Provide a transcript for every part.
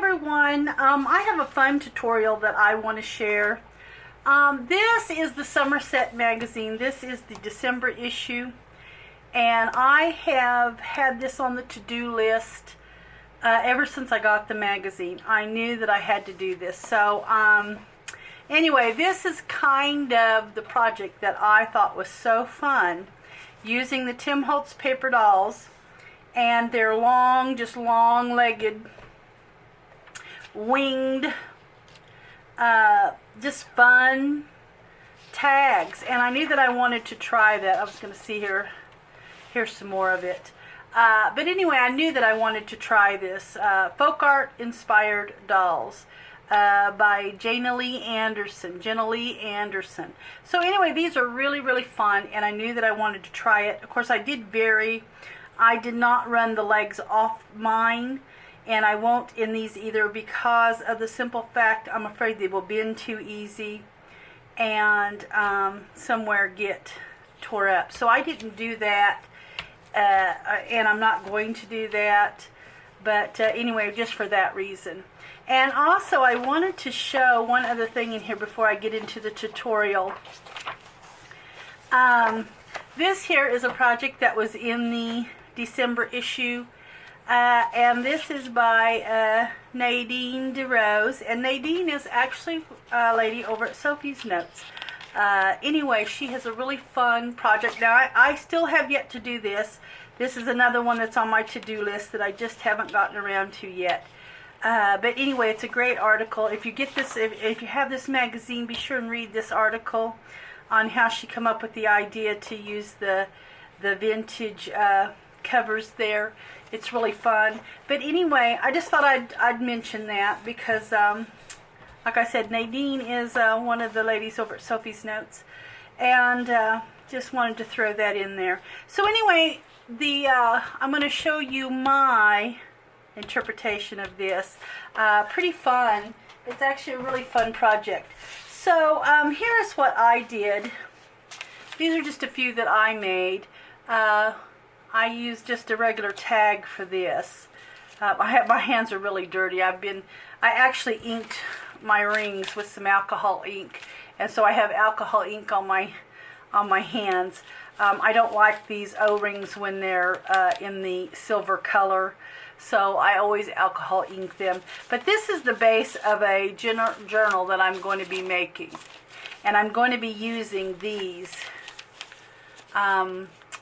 everyone, I have a fun tutorial that I want to share. This is the SomerSet Magazine. This is the December issue, and I have had this on the to-do list ever since I got the magazine. I knew that I had to do this. So anyway, this is kind of the project that I thought was so fun, using the Tim Holtz paper dolls and their long, just long-legged, winged, just fun tags. And I knew that I wanted to try that. I was going to see here. Here's some more of it. But anyway, I knew that I wanted to try this. Folk art inspired dolls by Jenna Lee Anderson. So anyway, these are really, really fun, and I knew that I wanted to try it. Of course, I did not run the legs off mine, and I won't in these either, because of the simple fact I'm afraid they will bend too easy and somewhere get tore up. So I didn't do that, and I'm not going to do that, but anyway, just for that reason. And also, I wanted to show one other thing in here before I get into the tutorial. This here is a project that was in the December issue, and this is by Nadine DeRose, and Nadine is actually a lady over at Sophie's Notes. Anyway, she has a really fun project. Now, I still have yet to do this. This is another one that's on my to-do list that I just haven't gotten around to yet. But anyway, it's a great article. If you get this, if you have this magazine, be sure and read this article on how she come up with the idea to use the vintage covers there. It's really fun. But anyway, I just thought I'd mention that because, like I said, Nadine is one of the ladies over at Sophie's Notes, and just wanted to throw that in there. So anyway, I'm going to show you my interpretation of this. Pretty fun. It's actually a really fun project. So here's what I did. These are just a few that I made. I used just a regular tag for this. My hands are really dirty. I actually inked my rings with some alcohol ink, and so I have alcohol ink on my hands. I don't like these O-rings when they're in the silver color, so I always alcohol ink them. But this is the base of a journal that I'm going to be making, and I'm going to be using these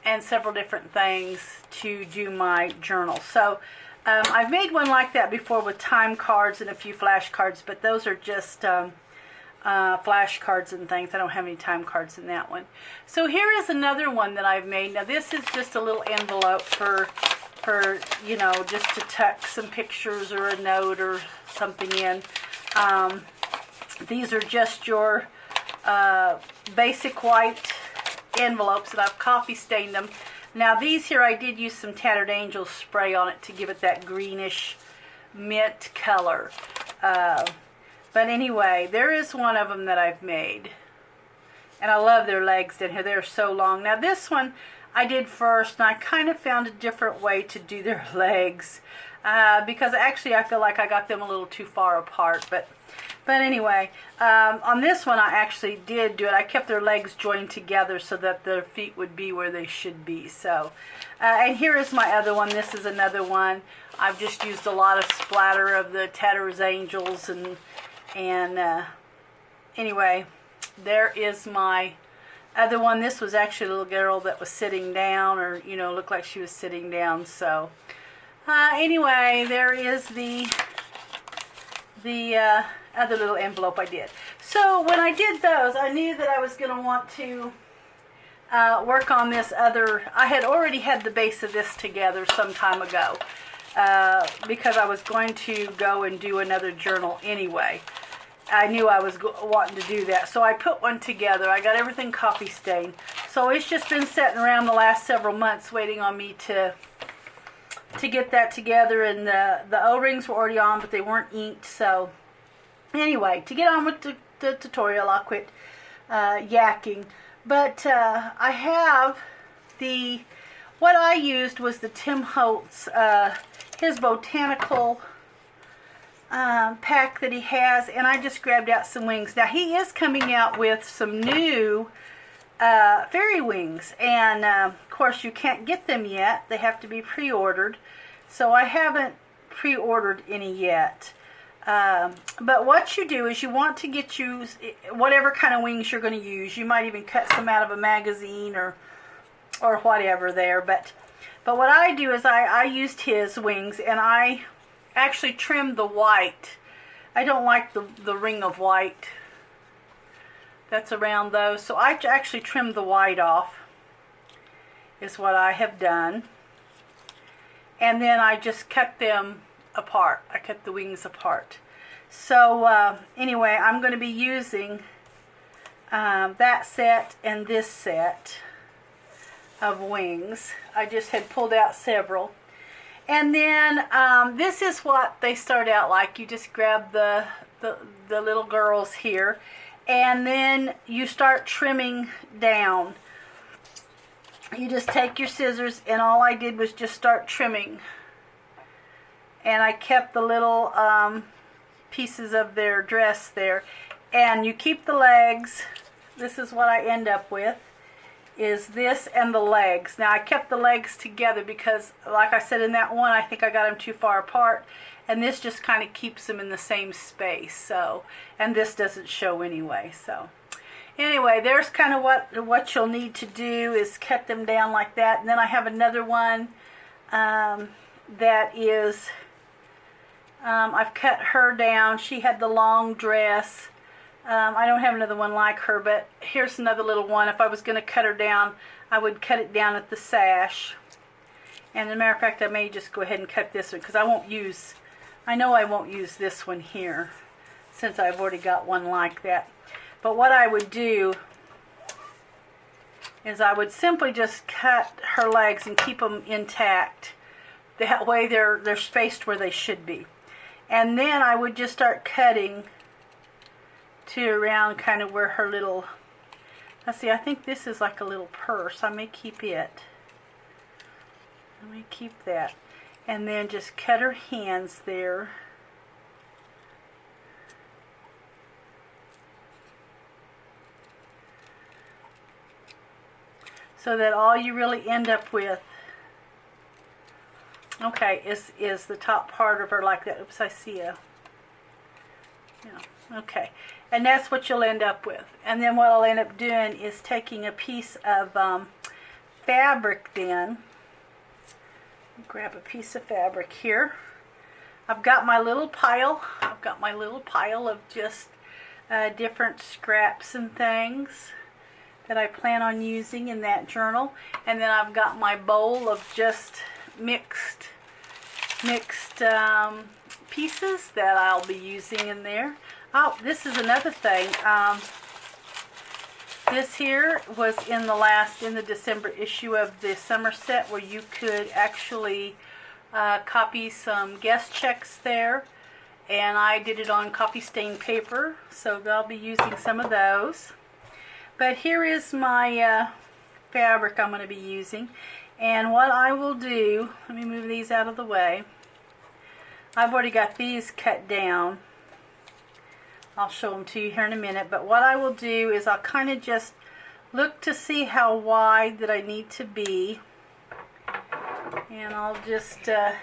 and several different things to do my journal. So I've made one like that before with time cards and a few flash cards, but those are just flash cards and things. I don't have any time cards in that one. So here is another one that I've made. Now this is just a little envelope for you know, just to tuck some pictures or a note or something in. These are just your basic white envelopes, and I've coffee stained them. Now these here, I did use some Tattered Angel spray on it to give it that greenish mint color. But anyway, there is one of them that I've made, and I love their legs down here. They're so long. Now this one I did first, and I kind of found a different way to do their legs, because actually I feel like I got them a little too far apart. But anyway, on this one I actually did do it. I kept their legs joined together so that their feet would be where they should be. So, and here is my other one. This is another one. I've just used a lot of splatter of the Tattered Angels, and anyway, there is my other one. This was actually a little girl that was sitting down, or you know, looked like she was sitting down. So anyway, there is the other little envelope I did. So when I did those, I knew that I was going to want to work on this other. I had already had the base of this together some time ago, because I was going to go and do another journal anyway. I knew I was wanting to do that, so I put one together. I got everything coffee stained, so it's just been sitting around the last several months waiting on me to get that together. And the O-rings were already on, but they weren't inked. So anyway, to get on with the tutorial, I'll quit yakking. But I have what I used was the Tim Holtz, his botanical pack that he has, and I just grabbed out some wings. Now he is coming out with some new fairy wings, and of course you can't get them yet. They have to be pre-ordered, so I haven't pre-ordered any yet. But what you do is you want to get you whatever kind of wings you're going to use. You might even cut some out of a magazine or whatever there. But what I do is I used his wings, and I actually trimmed the white. I don't like the ring of white that's around those, so I actually trimmed the white off is what I have done. And then I just cut them apart. I cut the wings apart. So anyway, I'm going to be using that set and this set of wings. I just had pulled out several. And then this is what they start out like. You just grab the little girls here, and then you start trimming down. You just take your scissors, and all I did was just start trimming. And I kept the little pieces of their dress there. And you keep the legs. This is what I end up with, is this and the legs. Now I kept the legs together because, like I said in that one, I think I got them too far apart, and this just kind of keeps them in the same space. So, and this doesn't show anyway. So anyway, there's kind of what you'll need to do is cut them down like that. And then I have another one that is I've cut her down. She had the long dress. I don't have another one like her, but here's another little one. If I was going to cut her down, I would cut it down at the sash. And as a matter of fact, I may just go ahead and cut this one, because I know I won't use this one here, since I've already got one like that. But what I would do is I would simply just cut her legs and keep them intact. That way they're spaced where they should be. And then I would just start cutting to around kind of where her little, let's see, I think this is like a little purse. I may keep it. Let me keep that. And then just cut her hands there. So that all you really end up with, okay, is the top part of her like that. Oops, I see a, yeah, okay. And that's what you'll end up with. And then what I'll end up doing is taking a piece of fabric then. Grab a piece of fabric here. I've got my little pile. I've got my little pile of just different scraps and things that I plan on using in that journal. And then I've got my bowl of just mixed pieces that I'll be using in there. Oh, this is another thing. This here was in the December issue of the SomerSet, where you could actually copy some guest checks there. And I did it on copy stained paper, so I'll be using some of those. But here is my fabric I'm going to be using. And what I will do, let me move these out of the way. I've already got these cut down. I'll show them to you here in a minute. But what I will do is I'll kind of just look to see how wide that I need to be. And I'll just get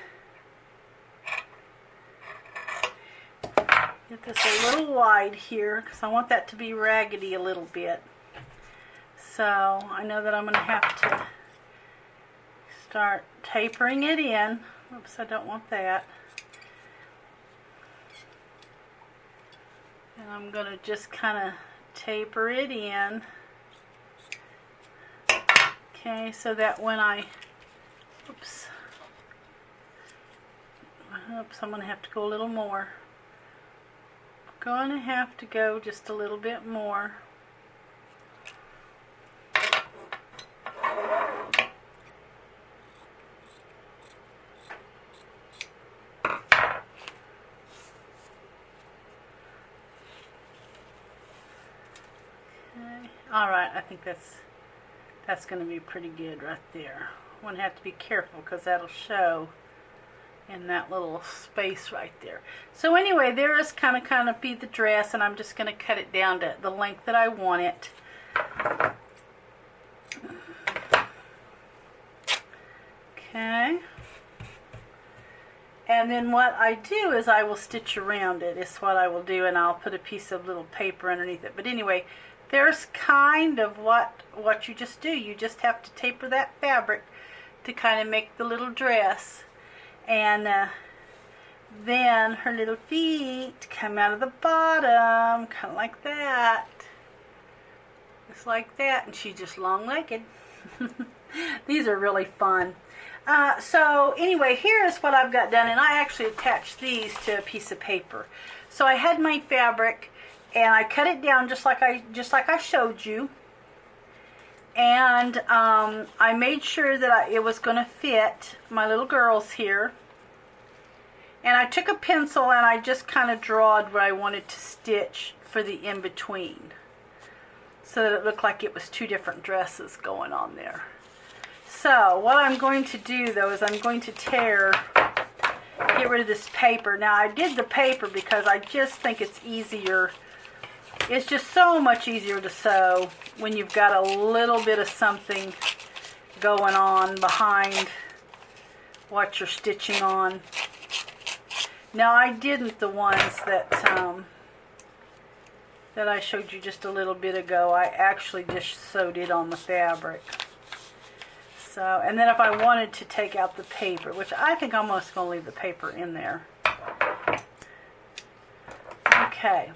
this a little wide here, because I want that to be raggedy a little bit. So I know that I'm going to have to start tapering it in. Oops, I don't want that. And I'm going to just kind of taper it in. Okay, so that when I'm going to have to go a little more. Going to have to go just a little bit more. Alright, I think that's going to be pretty good right there. I'm going to have to be careful because that'll show in that little space right there. So anyway, there is kind of be the dress, and I'm just going to cut it down to the length that I want it. Okay. And then what I do is I will stitch around it, is what I will do, and I'll put a piece of little paper underneath it. But anyway, there's kind of what you just do. You just have to taper that fabric to kind of make the little dress. And then her little feet come out of the bottom, kind of like that. Just like that, and she's just long-legged. These are really fun. So anyway, here's what I've got done, and I actually attached these to a piece of paper. So I had my fabric, and I cut it down just like I showed you, and I made sure that it was going to fit my little girls here. And I took a pencil and I just kind of drawed where I wanted to stitch for the in-between, so that it looked like it was two different dresses going on there. So what I'm going to do though is I'm going to get rid of this paper. Now I did the paper because I just think it's easier. It's just so much easier to sew when you've got a little bit of something going on behind what you're stitching on. Now I didn't the ones that I showed you just a little bit ago. I actually just sewed it on the fabric. So, and then if I wanted to take out the paper, which I think I'm almost going to leave the paper in there. Okay,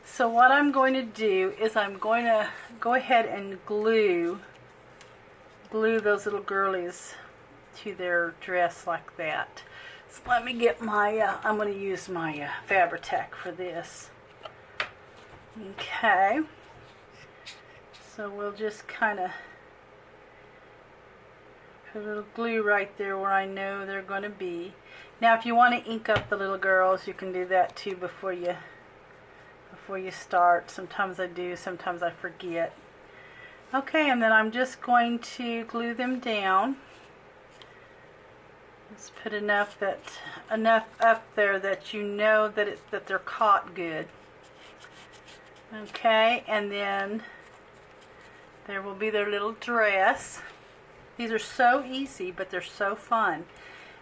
so what I'm going to do is I'm going to go ahead and glue those little girlies to their dress like that. So let me get my, I'm going to use my Fabri-Tac for this. Okay, so we'll just kind of put a little glue right there where I know they're going to be. Now if you want to ink up the little girls, you can do that too before you start. Sometimes I do, sometimes I forget. Okay, and then I'm just going to glue them down. Just put enough up there that you know that they're caught good. Okay, and then there will be their little dress. These are so easy, but they're so fun.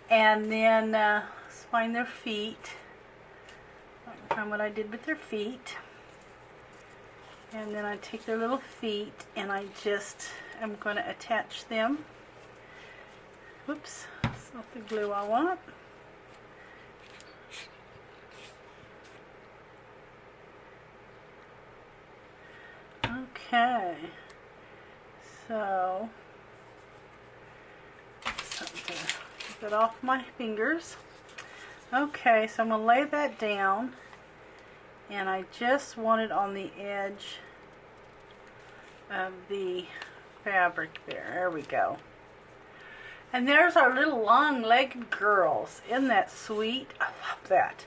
And then let's find their feet. Find what I did with their feet. And then I take their little feet and I just am going to attach them. Whoops, that's not the glue I want. Okay, so get that off my fingers. Okay, so I'm going to lay that down, and I just want it on the edge of the fabric there. There we go. And there's our little long-legged girls. Isn't that sweet? I love that.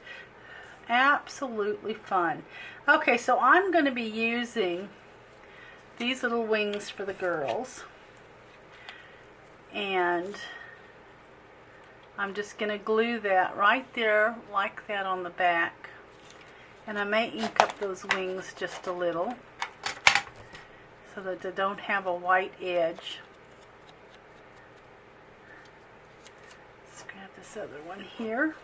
Absolutely fun. Okay, so I'm going to be using these little wings for the girls, and I'm just going to glue that right there like that on the back, and I may ink up those wings just a little so that they don't have a white edge. Let's grab this other one here.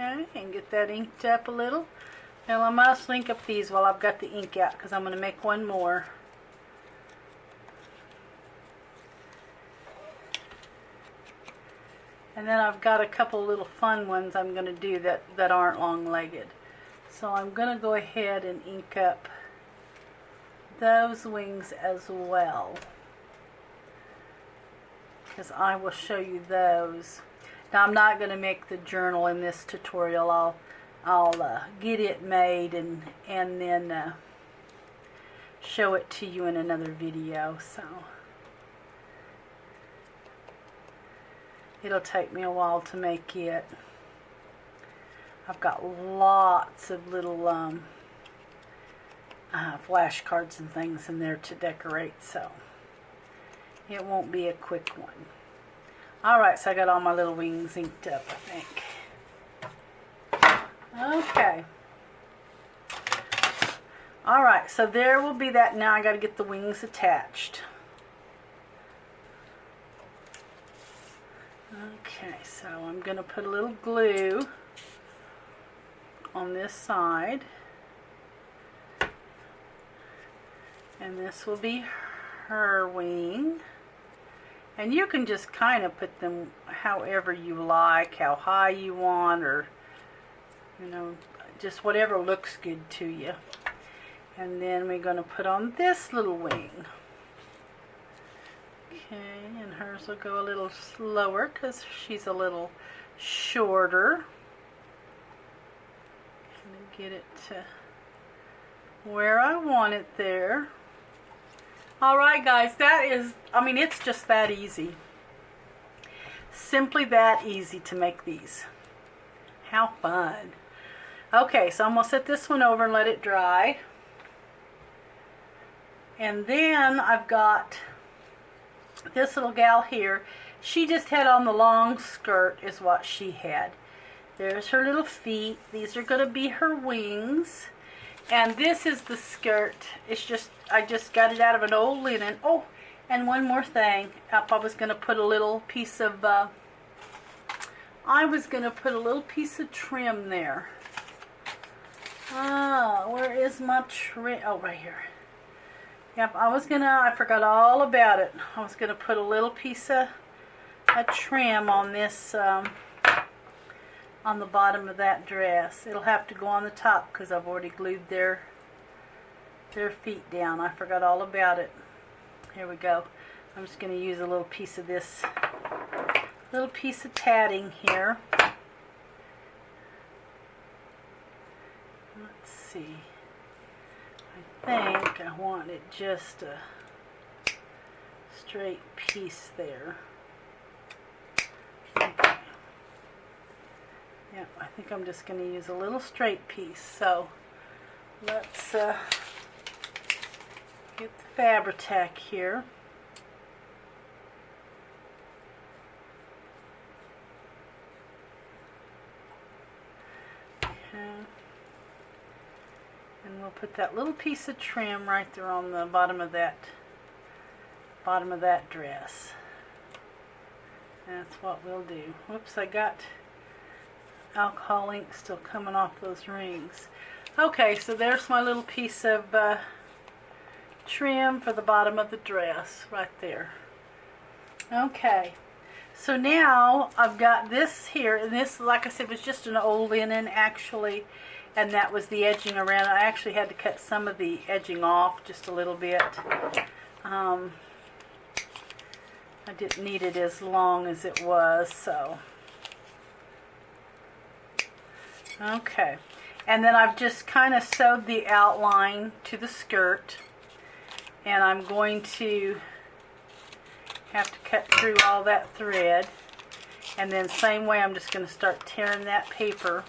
Okay, and get that inked up a little. Now I must ink up these while I've got the ink out, because I'm going to make one more. And then I've got a couple little fun ones I'm going to do that aren't long-legged. So I'm going to go ahead and ink up those wings as well, because I will show you those. Now I'm not going to make the journal in this tutorial. I'll get it made and then show it to you in another video. So it'll take me a while to make it. I've got lots of little flashcards and things in there to decorate. So it won't be a quick one. Alright, so I got all my little wings inked up, I think. Okay. Alright, so there will be that. Now I got to get the wings attached. Okay, so I'm going to put a little glue on this side. And this will be her wing. And you can just kind of put them however you like, how high you want, or, you know, just whatever looks good to you. And then we're going to put on this little wing. Okay, and hers will go a little slower because she's a little shorter. Get it to where I want it there. Alright guys, that is, I mean, it's just that easy. Simply that easy to make these. How fun. Okay, so I'm going to set this one over and let it dry. And then I've got this little gal here. She just had on the long skirt is what she had. There's her little feet. These are going to be her wings. And this is the skirt. It's just, I just got it out of an old linen. Oh, and one more thing. I was going to put a little piece of, trim there. Where is my trim? Oh, right here. Yep, I forgot all about it. I was going to put a little piece of a trim on this, on the bottom of that dress. It'll have to go on the top because I've already glued their feet down. I forgot all about it. Here we go. I'm just going to use a little piece of this, little piece of tatting here. Let's see. I think I want it just a straight piece there. Okay. Yeah, I think I'm just going to use a little straight piece. So let's get the Fabri-Tac here. Okay. And we'll put that little piece of trim right there on the bottom of that dress. That's what we'll do. Whoops, I got alcohol ink still coming off those rings. Okay, so there's my little piece of trim for the bottom of the dress right there. Okay, so now I've got this here, and this, like I said, was just an old linen actually, and that was the edging around. I actually had to cut some of the edging off just a little bit. I didn't need it as long as it was, so. Okay, and then I've just kind of sewed the outline to the skirt, and I'm going to have to cut through all that thread, and then same way I'm just going to start tearing that paper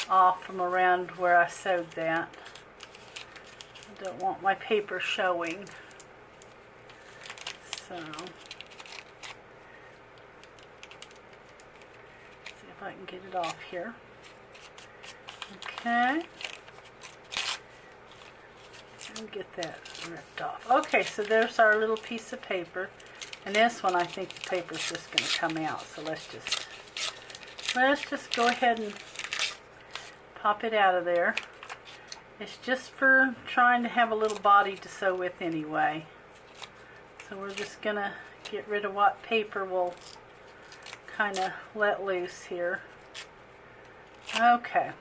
off from around where I sewed that. I don't want my paper showing, so see if I can get it off here. Okay, and get that ripped off. Okay, so there's our little piece of paper, and this one I think the paper's just going to come out. So let's just go ahead and pop it out of there. It's just for trying to have a little body to sew with anyway. So we're just going to get rid of what paper will kind of let loose here. Okay.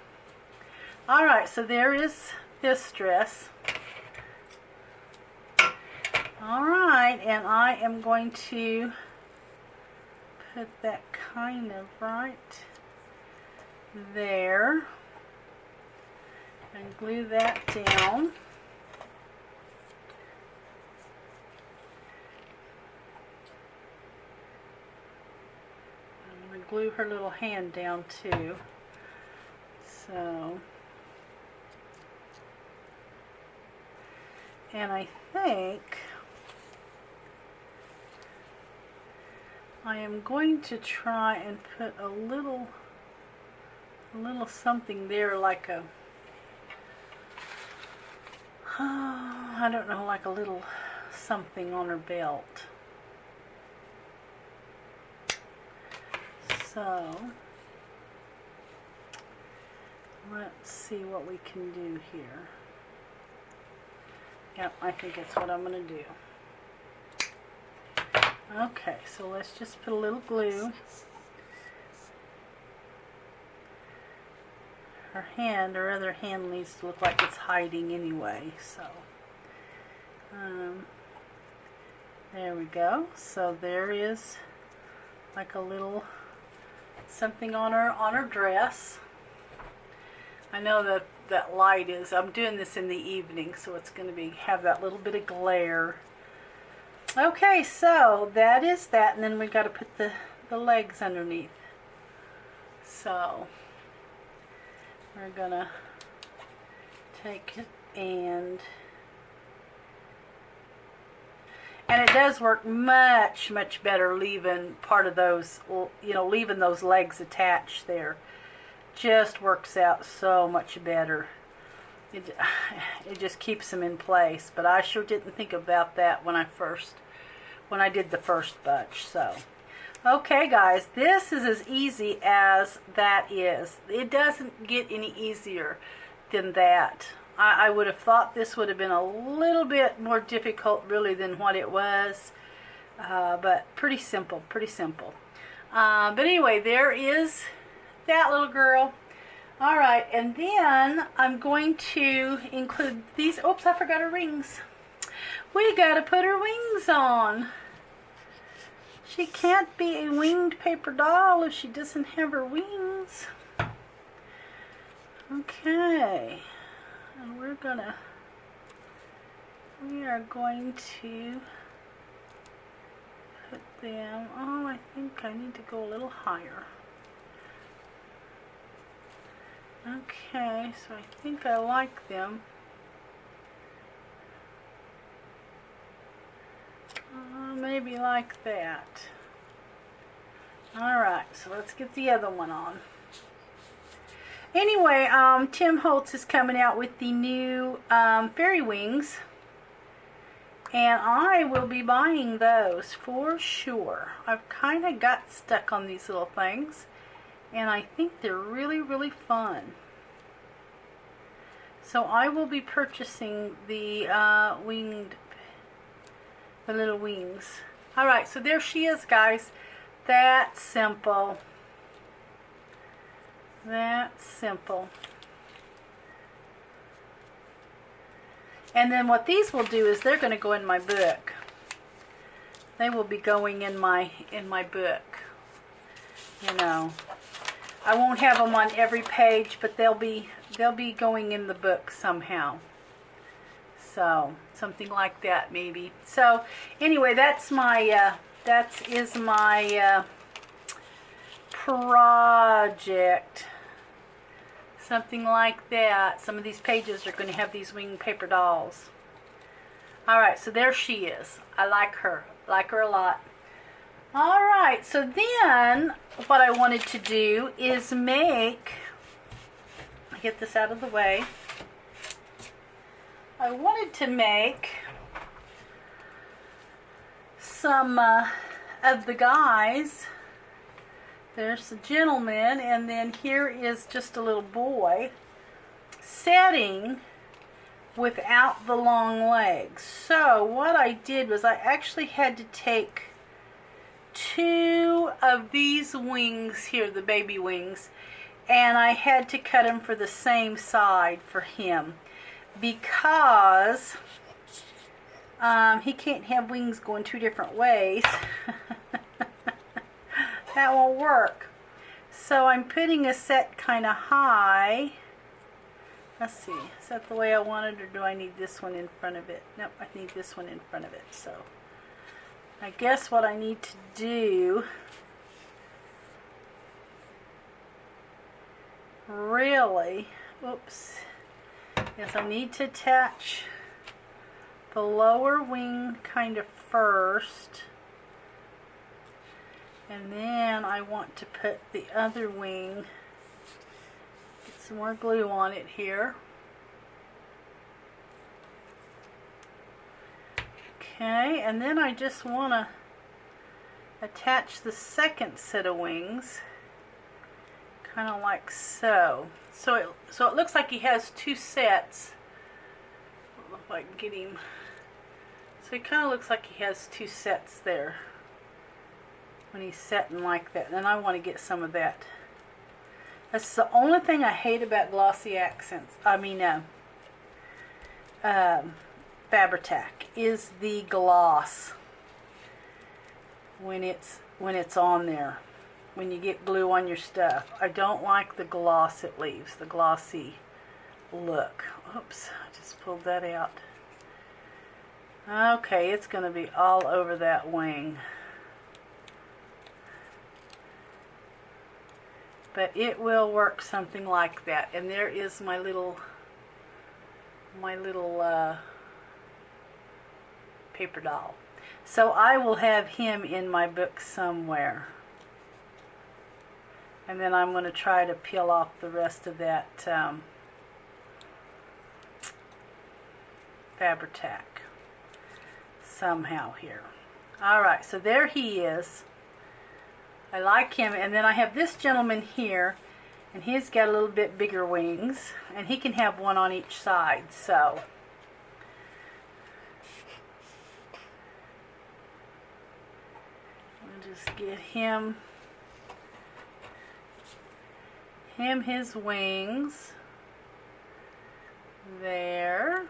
Alright, so there is this dress. Alright, and I am going to put that kind of right there and glue that down. I'm going to glue her little hand down too. So, and I think I am going to try and put a little something there, like a, I don't know, like a little something on her belt. So let's see what we can do here. Yep, I think that's what I'm going to do. Okay, so let's just put a little glue. Her other hand needs to look like it's hiding anyway, so there we go. So there is like a little something on her dress. I know that that light is, I'm doing this in the evening, so it's going to have that little bit of glare. Okay, so that is that, and then we got to put the legs underneath. So we're gonna take it and it does work much better leaving part of those, you know, leaving those legs attached there. Just works out so much better. It just keeps them in place. But I sure didn't think about that when I did the first bunch. So okay guys, this is as easy as that is. It doesn't get any easier than that. I would have thought this would have been a little bit more difficult really than what it was. But pretty simple, pretty simple. But anyway, there is that little girl. Alright, and then I'm going to include these. Oops, I forgot her rings. We gotta put her wings on. She can't be a winged paper doll if she doesn't have her wings. Okay. And we are going to put them, oh, I think I need to go a little higher. Okay, so I think I like them. Maybe like that. Alright, so let's get the other one on. Anyway, Tim Holtz is coming out with the new fairy wings. And I will be buying those for sure. I've kind of got stuck on these little things. And I think they're really fun. So I will be purchasing the the little wings. Alright, so there she is, guys. That's simple. That's simple. And then what these will do is they're going to go in my book. They will be going in my book. You know, I won't have them on every page, but they'll be going in the book somehow. So something like that maybe. So anyway, that's my that is my project. Something like that. Some of these pages are going to have these winged paper dolls. Alright, so there she is. I like her. Like her a lot. Alright, so then what I wanted to do is get this out of the way. I wanted to make some of the guys. There's the gentleman, and then here is just a little boy sitting without the long legs. So what I did was I actually had to take 2 of these wings here, the baby wings, and I had to cut them for the same side for him because he can't have wings going 2 different ways. That won't work. So I'm putting a set kind of high. Let's see, is that the way I want it, or do I need this one in front of it? Nope, I need this one in front of it. So I guess what I need to do really, oops, is I need to attach the lower wing kind of first. And then I want to put the other wing, get some more glue on it here. Okay, and then I just want to attach the second set of wings, kind of like so. So it looks like he has two sets. I don't know if I can get him. So he kind of looks like he has two sets there when he's setting like that. And I want to get some of that. That's the only thing I hate about glossy accents. Fabri-Tac is the gloss when it's on there. When you get glue on your stuff, I don't like the gloss it leaves, the glossy look. Oops, I just pulled that out. Okay, it's going to be all over that wing. But it will work something like that. And there is my little paper doll. So I will have him in my book somewhere. And then I'm going to try to peel off the rest of that Fabri-Tac somehow here. Alright, so there he is. I like him. And then I have this gentleman here, and he's got a little bit bigger wings, and he can have one on each side. So I'll just get him his wings there.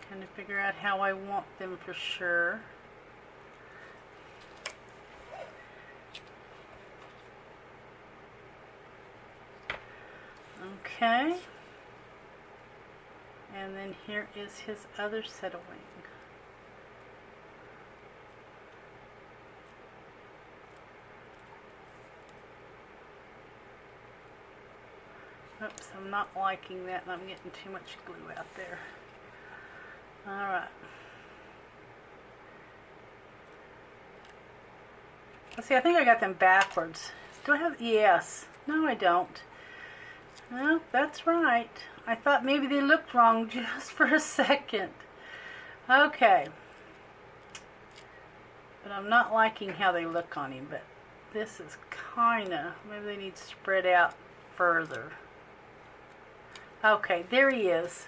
Trying to figure out how I want them for sure. Okay. And then here is his other set of wings. Oops, I'm not liking that, and I'm getting too much glue out there. Alright. Let's see, I think I got them backwards. Do I have, yes. No, I don't. No, that's right. I thought maybe they looked wrong just for a second. Okay. But I'm not liking how they look on him, but this is kinda, maybe they need to spread out further. Okay, there he is.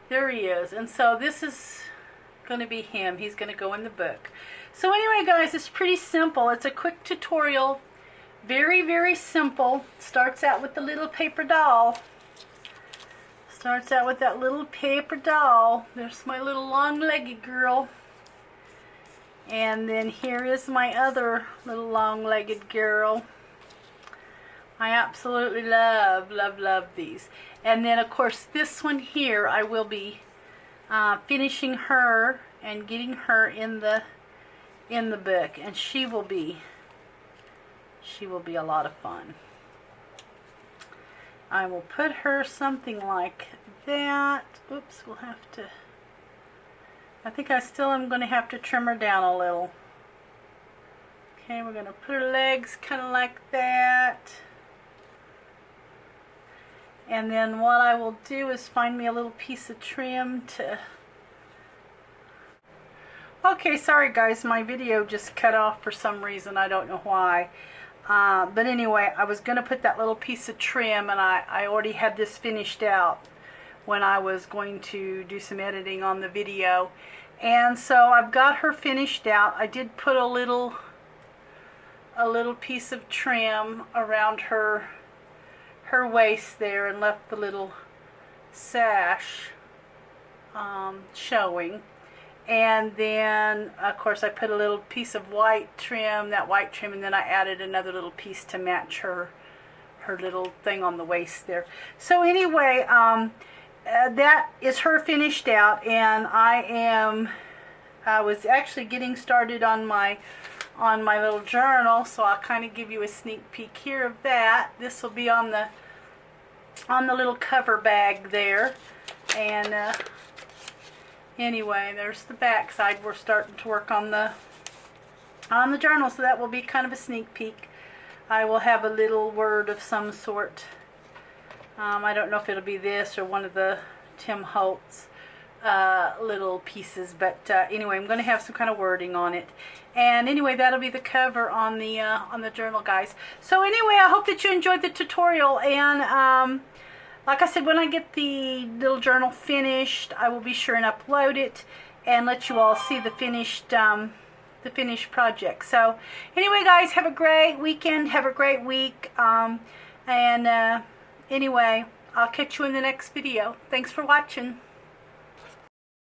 There he is. And so this is going to be him. He's going to go in the book. So anyway, guys, it's pretty simple. It's a quick tutorial. Very, very simple. Starts out with the little paper doll. Starts out with that little paper doll. There's my little long-legged girl. And then here is my other little long-legged girl. I absolutely love, love, love these. And then, of course, this one here, I will be finishing her and getting her in the book, and she will be a lot of fun. I will put her something like that. Oops, we'll have to. I think I still am going to have to trim her down a little. Okay, we're going to put her legs kind of like that. And then what I will do is find me a little piece of trim to... Okay, sorry guys, my video just cut off for some reason. I don't know why. But anyway, I was going to put that little piece of trim, and I already had this finished out when I was going to do some editing on the video. And so I've got her finished out. I did put a little piece of trim around her waist there and left the little sash showing. And then, of course, I put a little piece of white trim, and then I added another little piece to match her little thing on the waist there. So anyway, that is her finished out, and I was actually getting started on my little journal, so I'll kind of give you a sneak peek here of that. This will be on the anyway, there's the back side. We're starting to work on the journal, so that will be kind of a sneak peek. I will have a little word of some sort. I don't know if it'll be this or one of the Tim Holtz little pieces, but anyway, I'm going to have some kind of wording on it. And anyway, that'll be the cover on the journal, guys. So anyway, I hope that you enjoyed the tutorial, and like I said, when I get the little journal finished, I will be sure and upload it and let you all see the finished project. So anyway, guys, have a great weekend, have a great week, and anyway, I'll catch you in the next video. Thanks for watching.